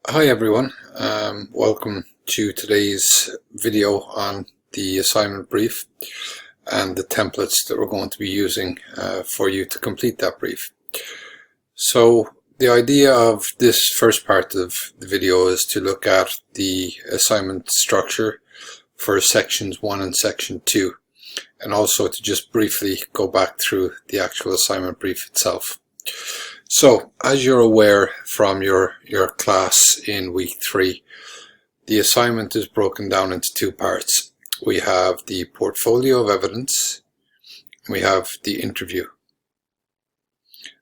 Hi everyone, welcome to today's video on the assignment brief and the templates that we're going to be using for you to complete that brief. So the idea of this first part of the video is to look at the assignment structure for sections 1 and section 2, and also to just briefly go back through the actual assignment brief itself. So, as you're aware from your class in week 3, the assignment is broken down into two parts. We have the portfolio of evidence, and we have the interview.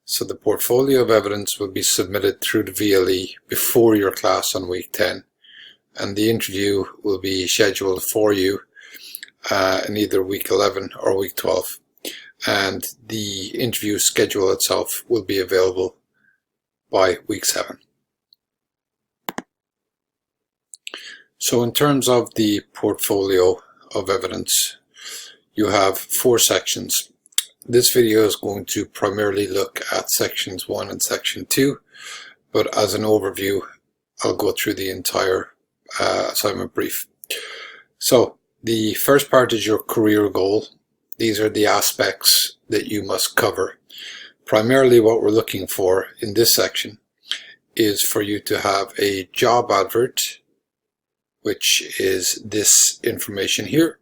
So the portfolio of evidence will be submitted through the VLE before your class on week 10, and the interview will be scheduled for you in either week 11 or week 12. And the interview schedule itself will be available by week 7. So in terms of the portfolio of evidence, you have 4 sections. This video is going to primarily look at sections 1 and section 2, but as an overview, I'll go through the entire assignment brief. So the first part is your career goal. These are the aspects that you must cover. Primarily what we're looking for in this section is for you to have a job advert, which is this information here.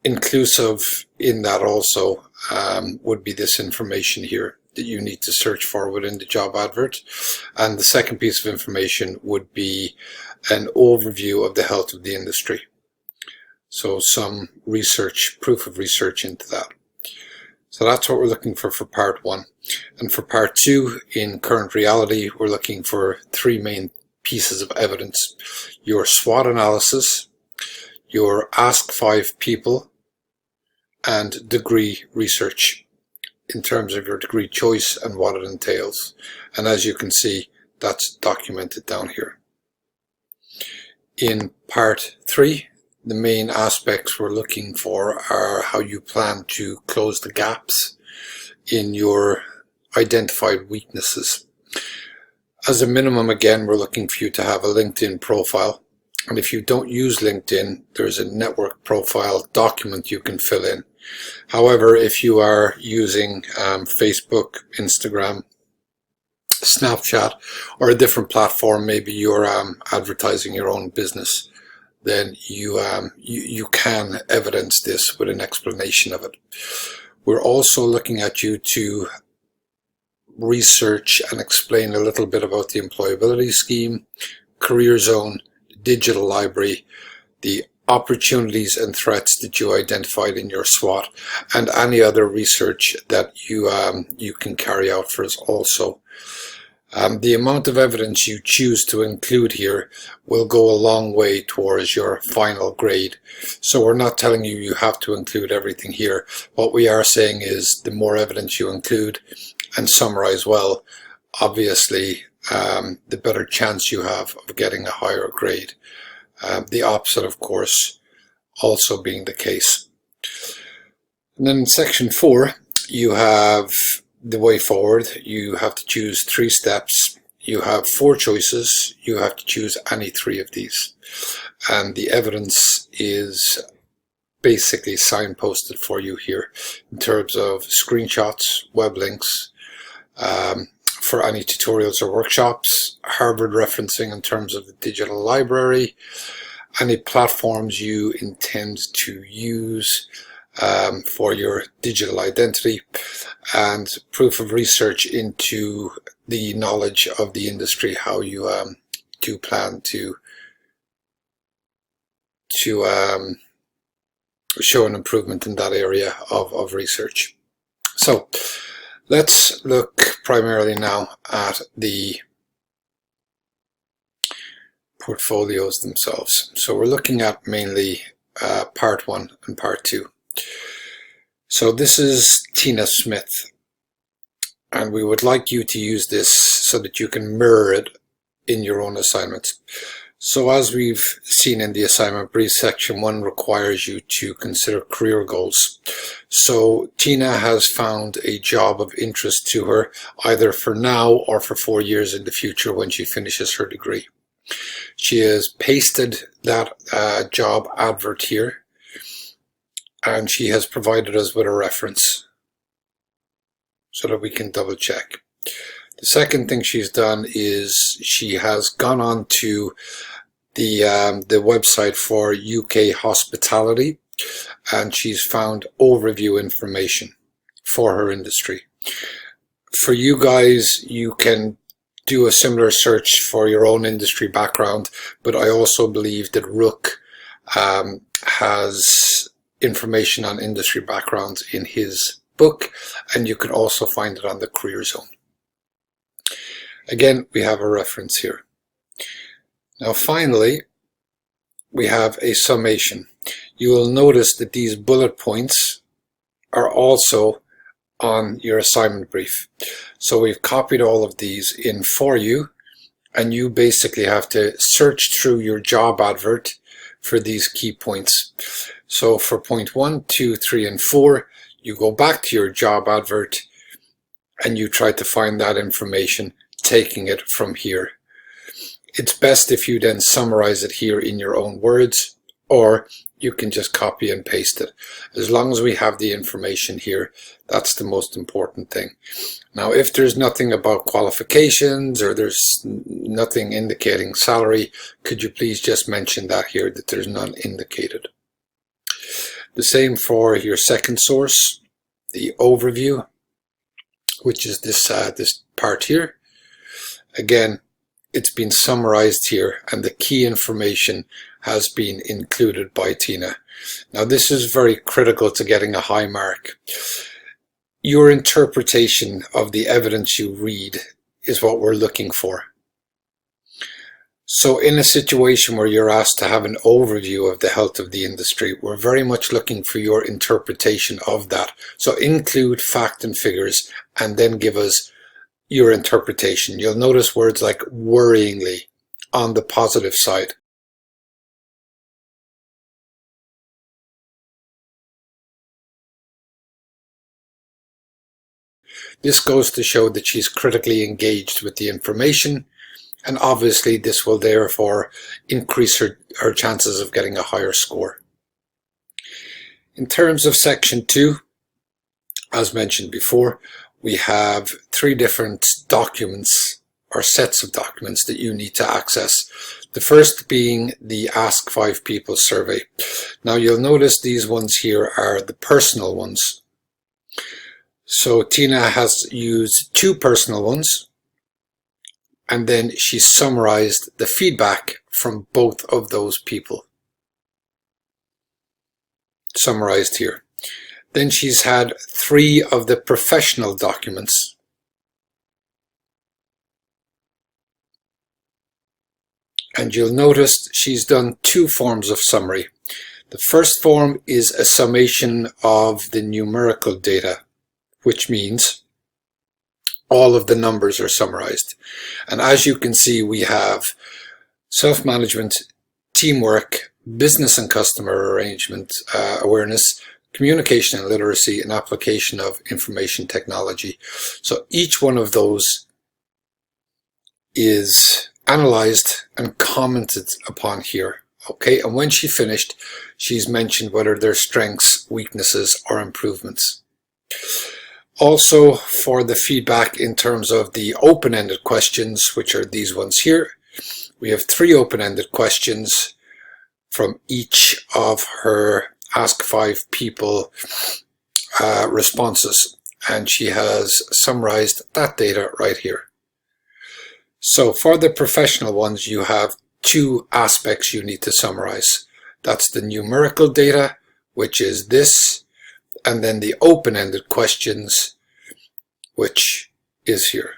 Inclusive in that also would be this information here that you need to search for within the job advert. And the second piece of information would be an overview of the health of the industry. So some research, proof of research into that. So that's what we're looking for part 1. And for part 2, in current reality, we're looking for 3 main pieces of evidence. Your SWOT analysis, your Ask 5 People, and degree research in terms of your degree choice and what it entails. And as you can see, that's documented down here. In part 3, the main aspects we're looking for are how you plan to close the gaps in your identified weaknesses. As a minimum, again, we're looking for you to have a LinkedIn profile. And if you don't use LinkedIn, there's a network profile document you can fill in. However, if you are using Facebook, Instagram, Snapchat, or a different platform, maybe you're advertising your own business, then you can evidence this with an explanation of it. We're also looking at you to research and explain a little bit about the employability scheme, career zone, digital library, the opportunities and threats that you identified in your SWOT, and any other research that you can carry out for us also. The amount of evidence you choose to include here will go a long way towards your final grade. So we're not telling you you have to include everything here. What we are saying is the more evidence you include and summarize well, obviously the better chance you have of getting a higher grade. The opposite, of course, also being the case. And then in section 4, you have the way forward. You have to choose 3 steps. You have 4 choices. You have to choose any 3 of these. And the evidence is basically signposted for you here in terms of screenshots, web links, for any tutorials or workshops, Harvard referencing in terms of the digital library, any platforms you intend to use for your digital identity, and proof of research into the knowledge of the industry, how you do plan to show an improvement in that area of research. So let's look primarily now at the portfolios themselves. So we're looking at mainly part 1 and part 2. So this is Tina Smith, and we would like you to use this so that you can mirror it in your own assignments. So as we've seen in the assignment brief, section 1 requires you to consider career goals. So Tina has found a job of interest to her, either for now or for 4 years in the future when she finishes her degree. She has pasted that job advert here, and she has provided us with a reference so that we can double check. The second thing she's done is she has gone on to the website for UK Hospitality, and she's found overview information for her industry. For you guys, you can do a similar search for your own industry background, but I also believe that Rook has information on industry backgrounds in his book, and you can also find it on the Career Zone. Again, we have a reference here. Now finally, we have a summation. You will notice that these bullet points are also on your assignment brief. So we've copied all of these in for you, and you basically have to search through your job advert for these key points. So for point 1, 2, 3, and 4, you go back to your job advert and you try to find that information, taking it from here. It's best if you then summarize it here in your own words, or you can just copy and paste it. As long as we have the information here, that's the most important thing. Now, if there's nothing about qualifications or there's nothing indicating salary, could you please just mention that here, that there's none indicated. The same for your second source, the overview, which is this part here. Again, it's been summarized here, and the key information has been included by Tina. Now, this is very critical to getting a high mark. Your interpretation of the evidence you read is what we're looking for. So in a situation where you're asked to have an overview of the health of the industry, we're very much looking for your interpretation of that. So include fact and figures, and then give us your interpretation. You'll notice words like worryingly on the positive side. This goes to show that she's critically engaged with the information, and obviously this will therefore increase her chances of getting a higher score. In terms of section 2, as mentioned before, we have 3 different documents or sets of documents that you need to access. The first being the Ask 5 People survey. Now you'll notice these ones here are the personal ones. So Tina has used 2 personal ones, and then she summarized the feedback from both of those people. Summarized here. Then she's had 3 of the professional documents. And you'll notice she's done 2 forms of summary. The first form is a summation of the numerical data, which means all of the numbers are summarized. And as you can see, we have self-management, teamwork, business and customer arrangement awareness, communication and literacy, and application of information technology. So each one of those is analyzed and commented upon here. Okay, and when she finished, she's mentioned whether there's strengths, weaknesses, or improvements. Also, for the feedback in terms of the open-ended questions, which are these ones here, we have 3 open-ended questions from each of her Ask 5 People responses, and she has summarized that data right here. So for the professional ones, you have 2 aspects you need to summarize. That's the numerical data, which is this, and then the open-ended questions, which is here.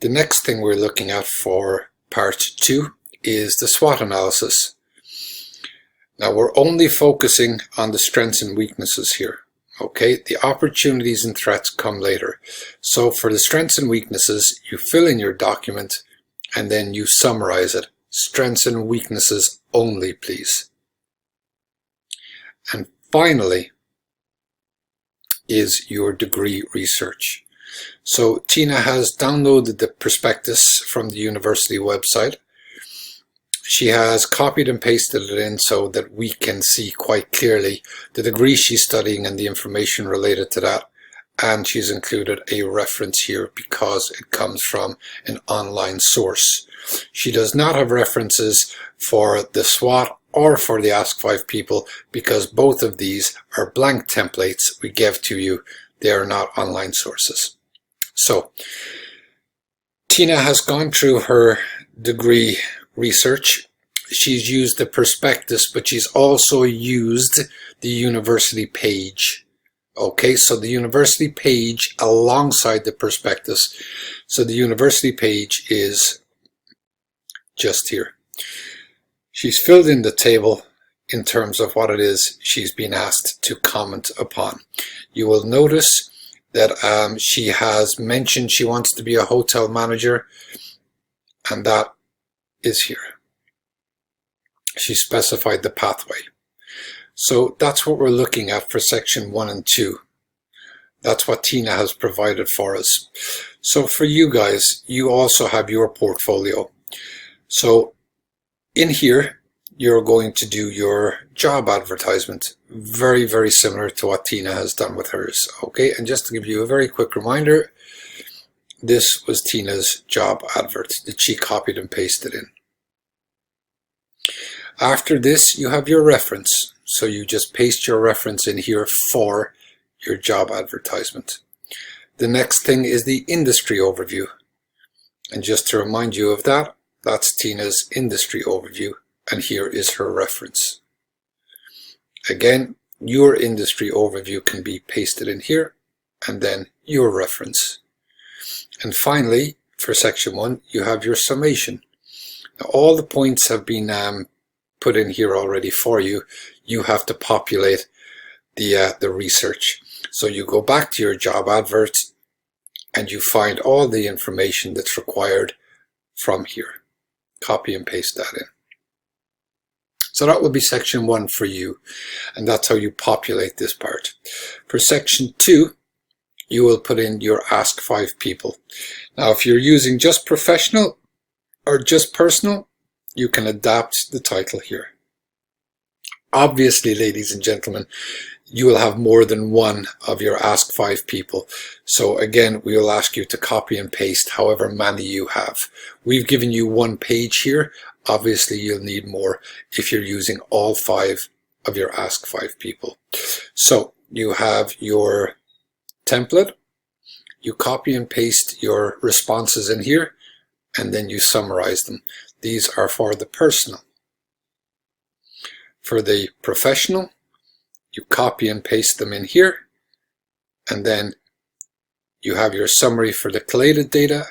The next thing we're looking at for part 2 is the SWOT analysis. Now we're only focusing on the strengths and weaknesses here. Okay, the opportunities and threats come later. So for the strengths and weaknesses, you fill in your document and then you summarize it. Strengths and weaknesses only, please. And finally is your degree research. So Tina has downloaded the prospectus from the university website. She has copied and pasted it in so that we can see quite clearly the degree she's studying and the information related to that. And she's included a reference here because it comes from an online source. She does not have references for the SWOT or for the Ask 5 People because both of these are blank templates we give to you. They are not online sources. So Tina has gone through her degree research. She's used the prospectus, but she's also used the university page. Okay, so the university page alongside the prospectus. So the university page is just here. She's filled in the table in terms of what it is she's been asked to comment upon. You will notice that she has mentioned she wants to be a hotel manager, and that is here. She specified the pathway. So that's what we're looking at for section 1 and 2. That's what Tina has provided for us. So for you guys, you also have your portfolio. So in here, you're going to do your job advertisement. Very, very similar to what Tina has done with hers. Okay, and just to give you a very quick reminder, this was Tina's job advert that she copied and pasted in. After this, you have your reference. So you just paste your reference in here for your job advertisement. The next thing is the industry overview. And just to remind you of that, that's Tina's industry overview. And here is her reference. Again, your industry overview can be pasted in here and then your reference. And finally, for section 1, you have your summation. Now, all the points have been put in here already for you. You have to populate the research. So you go back to your job adverts and you find all the information that's required from here. Copy and paste that in. So that will be section 1 for you, and that's how you populate this part. For section 2, you will put in your Ask 5 People. Now, if you're using just professional or just personal, you can adapt the title here. Obviously, ladies and gentlemen, you will have more than one of your Ask 5 People. So again, we will ask you to copy and paste however many you have. We've given you 1 page here. Obviously, you'll need more if you're using all 5 of your Ask 5 People. So you have your template, you copy and paste your responses in here, and then you summarize them. These are for the personal. For the professional, you copy and paste them in here, and then you have your summary for the collated data,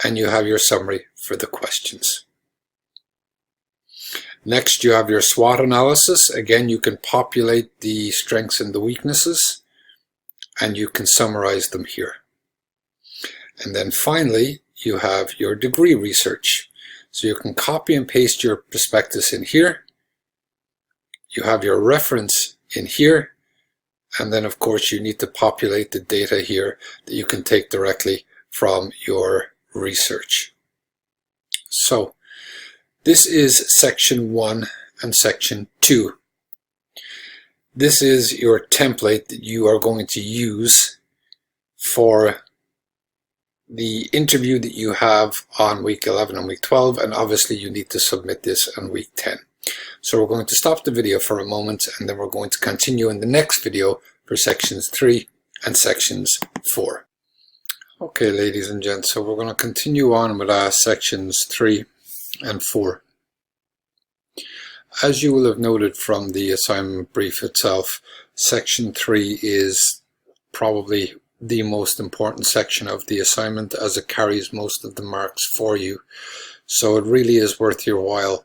and you have your summary for the questions. Next, you have your SWOT analysis. Again, you can populate the strengths and the weaknesses, and you can summarize them here. And then finally, you have your degree research. So you can copy and paste your prospectus in here. You have your reference in here. And then, of course, you need to populate the data here that you can take directly from your research. So this is section 1 and section 2. This is your template that you are going to use for the interview that you have on week 11 and week 12, and obviously you need to submit this on week 10. So we're going to stop the video for a moment, and then we're going to continue in the next video for sections 3 and sections 4. Okay, ladies and gents, so we're going to continue on with sections 3 and 4. As you will have noted from the assignment brief itself, section 3 is probably the most important section of the assignment, as it carries most of the marks for you. So it really is worth your while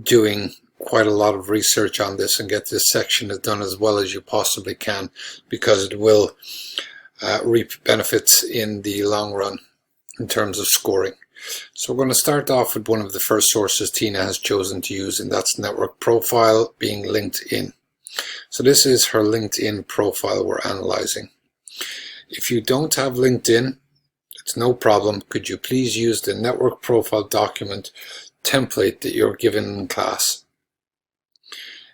doing quite a lot of research on this and get this section done as well as you possibly can, because it will reap benefits in the long run. in terms of scoring. So we're going to start off with one of the first sources Tina has chosen to use, and that's network profile, being LinkedIn. So this is her LinkedIn profile we're analyzing. If you don't have LinkedIn, it's no problem. Could you please use the network profile document template that you're given in class?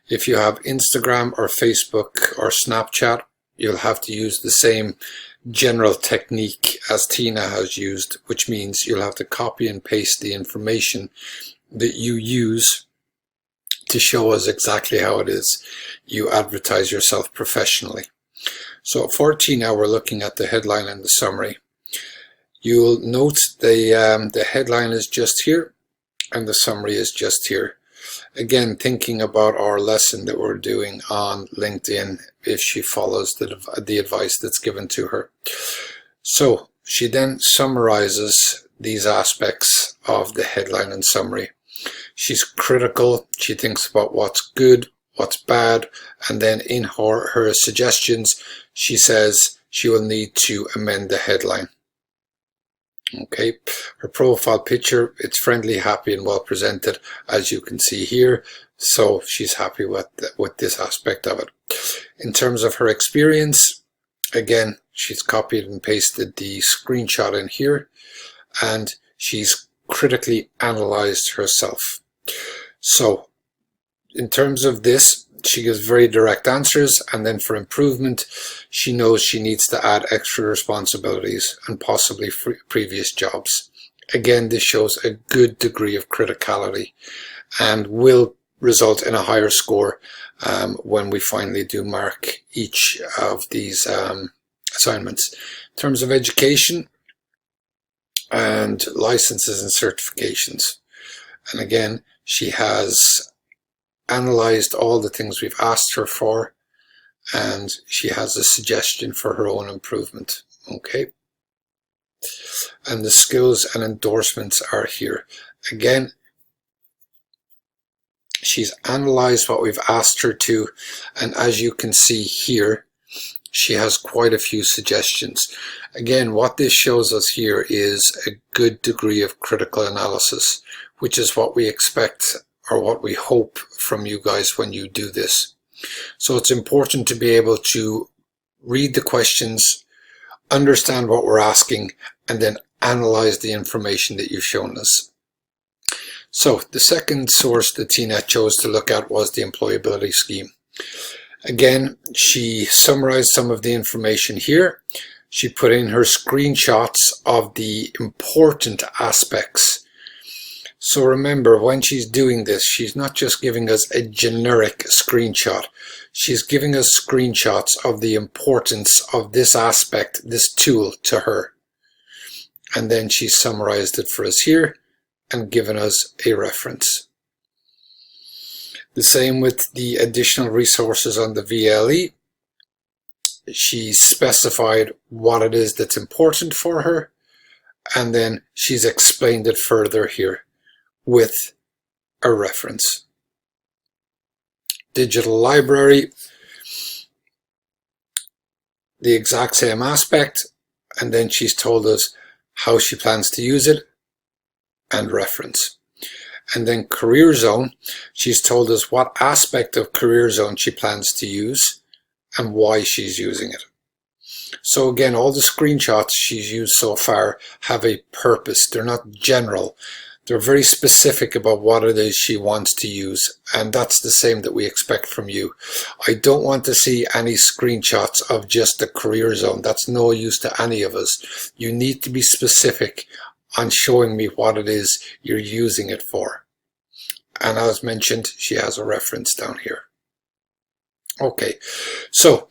If you have Instagram or Facebook or Snapchat, you'll have to use the same general technique as Tina has used, which means you'll have to copy and paste the information that you use to show us exactly how it is you advertise yourself professionally. So for Tina, we're looking at the headline and the summary. You'll note the headline is just here and the summary is just here. Again, thinking about our lesson that we're doing on LinkedIn if she follows the advice that's given to her. So she then summarizes these aspects of the headline and summary. She's critical. She thinks about what's good, what's bad, and then in her suggestions, she says she will need to amend the headline. Okay, her profile picture, it's friendly, happy, and well presented, as you can see here. So she's happy with this aspect of it. In terms of her experience, again, she's copied and pasted the screenshot in here, and she's critically analyzed herself. So in terms of this, she gives very direct answers, and then for improvement, she knows she needs to add extra responsibilities and possibly previous jobs. Again, this shows a good degree of criticality and will result in a higher score when we finally do mark each of these assignments. In terms of education and licenses and certifications, and again, she has analyzed all the things we've asked her for, and she has a suggestion for her own improvement. Okay, and the skills and endorsements are here. Again, she's analyzed what we've asked her to, and as you can see here, she has quite a few suggestions. Again, what this shows us here is a good degree of critical analysis, which is what we expect or what we hope from you guys when you do this. So it's important to be able to read the questions, understand what we're asking, and then analyze the information that you've shown us. So the second source that Tina chose to look at was the employability scheme. Again, she summarized some of the information here. She put in her screenshots of the important aspects. So remember, when she's doing this, she's not just giving us a generic screenshot. She's giving us screenshots of the importance of this aspect, this tool to her. And then she summarized it for us here and given us a reference. The same with the additional resources on the VLE. She specified what it is that's important for her, and then she's explained it further here with a reference. Digital library, the exact same aspect, and then she's told us how she plans to use it and reference. And then Career Zone, she's told us what aspect of Career Zone she plans to use and why she's using it. So again, all the screenshots she's used so far have a purpose. They're not general. They're very specific about what it is she wants to use, and that's the same that we expect from you. I don't want to see any screenshots of just the Career Zone. That's no use to any of us. You need to be specific on showing me what it is you're using it for. And as mentioned, she has a reference down here. Okay, so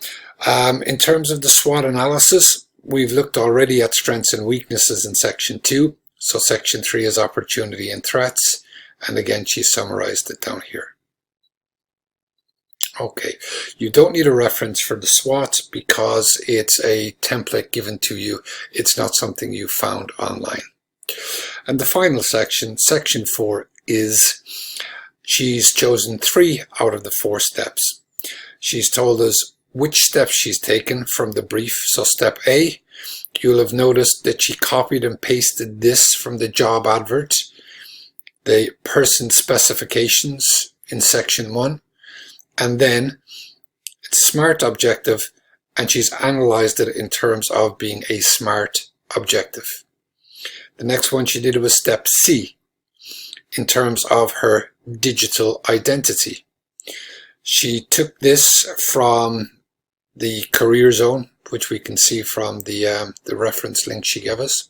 in terms of the SWOT analysis, we've looked already at strengths and weaknesses in section 2. So section 3 is opportunity and threats. And again, she summarized it down here. Okay, you don't need a reference for the SWOT because it's a template given to you. It's not something you found online. And the final section, section 4, is she's chosen 3 out of the 4 steps. She's told us which steps she's taken from the brief. So step A, you'll have noticed that she copied and pasted this from the job advert, the person specifications in section 1, and then it's SMART objective, and she's analyzed it in terms of being a SMART objective. The next one she did was step C, in terms of her digital identity. She took this from the career zone, which we can see from the reference link she gave us.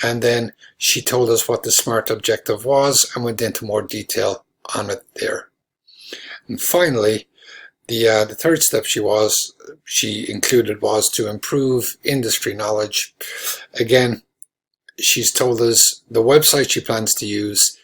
And then she told us what the SMART objective was and went into more detail on it there. And finally, the third step she included was to improve industry knowledge. Again, she's told us the website she plans to use,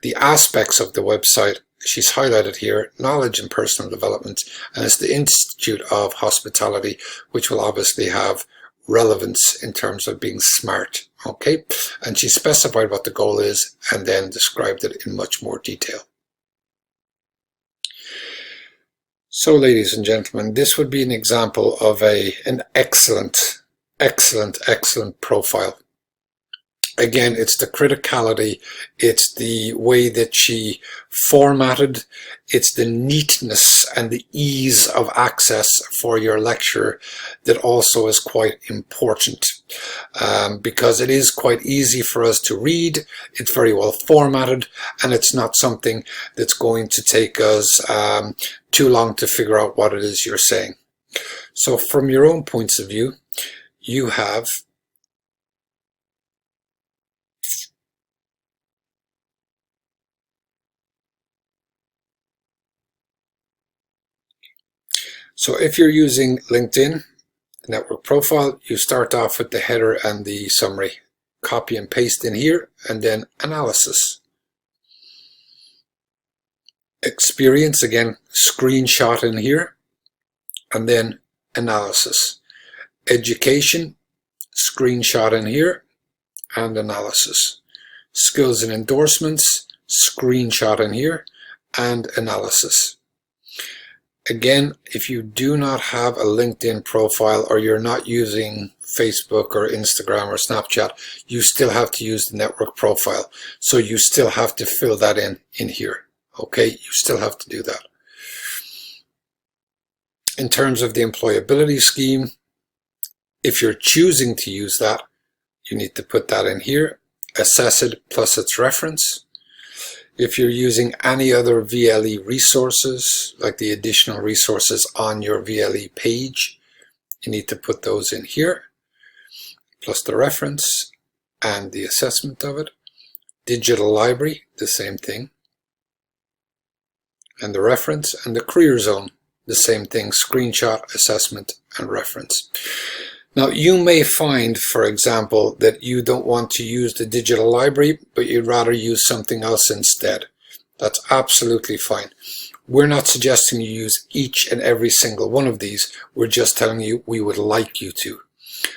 the aspects of the website she's highlighted here, knowledge and personal development, and it's the Institute of Hospitality, which will obviously have relevance in terms of being SMART. Okay, and she specified what the goal is and then described it in much more detail. So ladies and gentlemen, this would be an example of an excellent profile. Again, it's the criticality, it's the way that she formatted, it's the neatness and the ease of access for your lecturer that also is quite important, because it is quite easy for us to read, it's very well formatted, and it's not something that's going to take us too long to figure out what it is you're saying. So from your own points of view, you have So if you're using LinkedIn network profile, you start off with the header and the summary. Copy and paste in here, and then analysis. Experience, again, screenshot in here, and then analysis. Education, screenshot in here, and analysis. Skills and endorsements, screenshot in here, and analysis. Again, if you do not have a LinkedIn profile or you're not using Facebook or Instagram or Snapchat, you still have to use the network profile. So you still have to fill that in here. Okay, you still have to do that. In terms of the employability scheme, if you're choosing to use that, you need to put that in here. Assess it plus its reference. If you're using any other VLE resources, like the additional resources on your VLE page, you need to put those in here, plus the reference and the assessment of it. Digital library, the same thing. And the reference, and the career zone, the same thing, screenshot, assessment, and reference. Now, you may find, for example, that you don't want to use the digital library, but you'd rather use something else instead. That's absolutely fine. We're not suggesting you use each and every single one of these. We're just telling you we would like you to.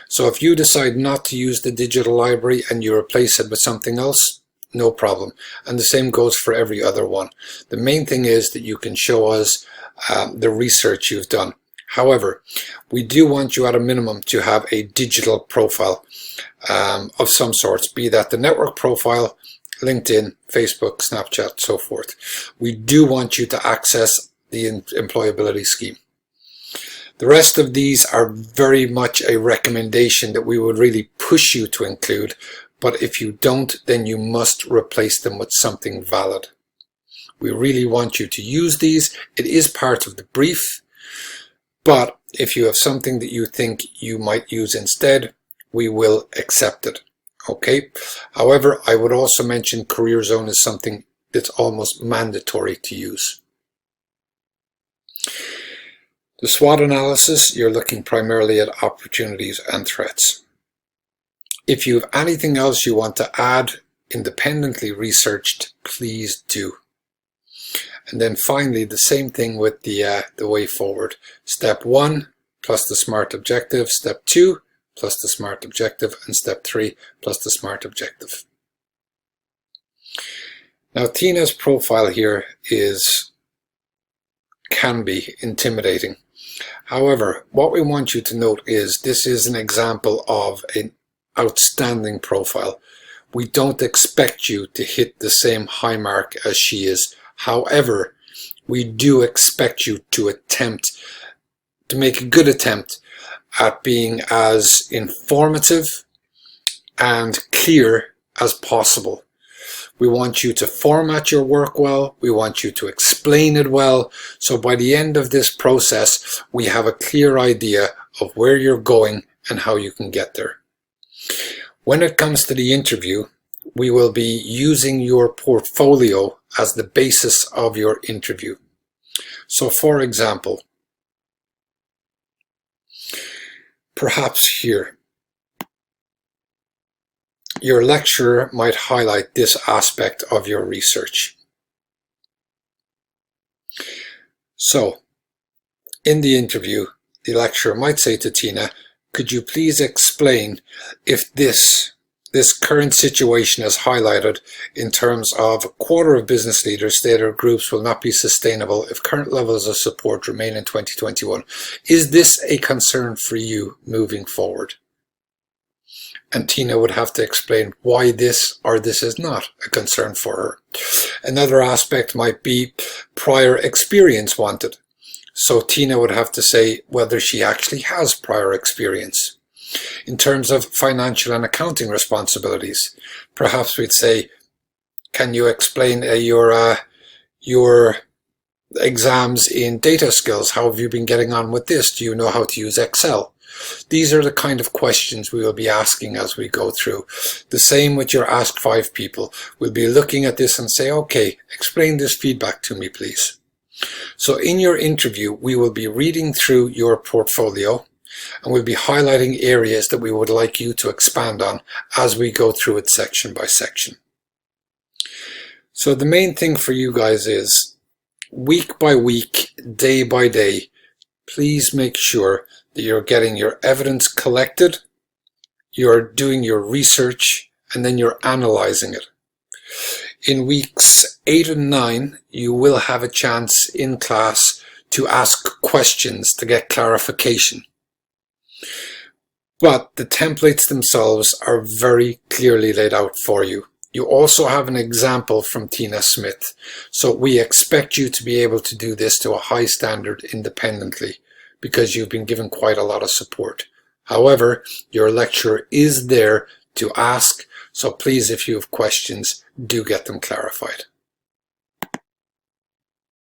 So if you decide not to use the digital library and you replace it with something else, no problem. And the same goes for every other one. The main thing is that you can show us the research you've done. However, we do want you at a minimum to have a digital profile of some sorts, be that the network profile, LinkedIn, Facebook, Snapchat, so forth. We do want you to access the employability scheme. The rest of these are very much a recommendation that we would really push you to include, but if you don't, then you must replace them with something valid. We really want you to use these. It is part of the brief. But if you have something that you think you might use instead, we will accept it. Okay. However, I would also mention Career Zone is something that's almost mandatory to use. The SWOT analysis, you're looking primarily at opportunities and threats. If you have anything else you want to add, independently researched, please do. And then finally, the same thing with the way forward. Step 1 plus the SMART objective, step 2 plus the SMART objective, and step 3 plus the SMART objective. Now, Tina's profile here can be intimidating. However, what we want you to note is this is an example of an outstanding profile. We don't expect you to hit the same high mark as she is. However, we do expect you to make a good attempt at being as informative and clear as possible. We want you to format your work well. We want you to explain it well. So by the end of this process, we have a clear idea of where you're going and how you can get there. When it comes to the interview, we will be using your portfolio as the basis of your interview. So for example, perhaps here, your lecturer might highlight this aspect of your research. So, in the interview, the lecturer might say to Tina, could you please explain if this current situation is highlighted in terms of a quarter of business leaders state their groups will not be sustainable if current levels of support remain in 2021. Is this a concern for you moving forward? And Tina would have to explain why this or this is not a concern for her. Another aspect might be prior experience wanted. So Tina would have to say whether she actually has prior experience. In terms of financial and accounting responsibilities, perhaps we'd say, can you explain your exams in data skills? How have you been getting on with this? Do you know how to use Excel? These are the kind of questions we will be asking as we go through. The same with your Ask 5 people. We'll be looking at this and say, okay, explain this feedback to me, please. So in your interview, we will be reading through your portfolio and we'll be highlighting areas that we would like you to expand on as we go through it section by section. So the main thing for you guys is week by week, day by day, please make sure that you're getting your evidence collected, you're doing your research, and then you're analyzing it. In weeks 8 and 9, you will have a chance in class to ask questions to get clarification. But the templates themselves are very clearly laid out for you. You also have an example from Tina Smith. So we expect you to be able to do this to a high standard independently, because you've been given quite a lot of support. However, your lecturer is there to ask, so please, if you have questions, do get them clarified.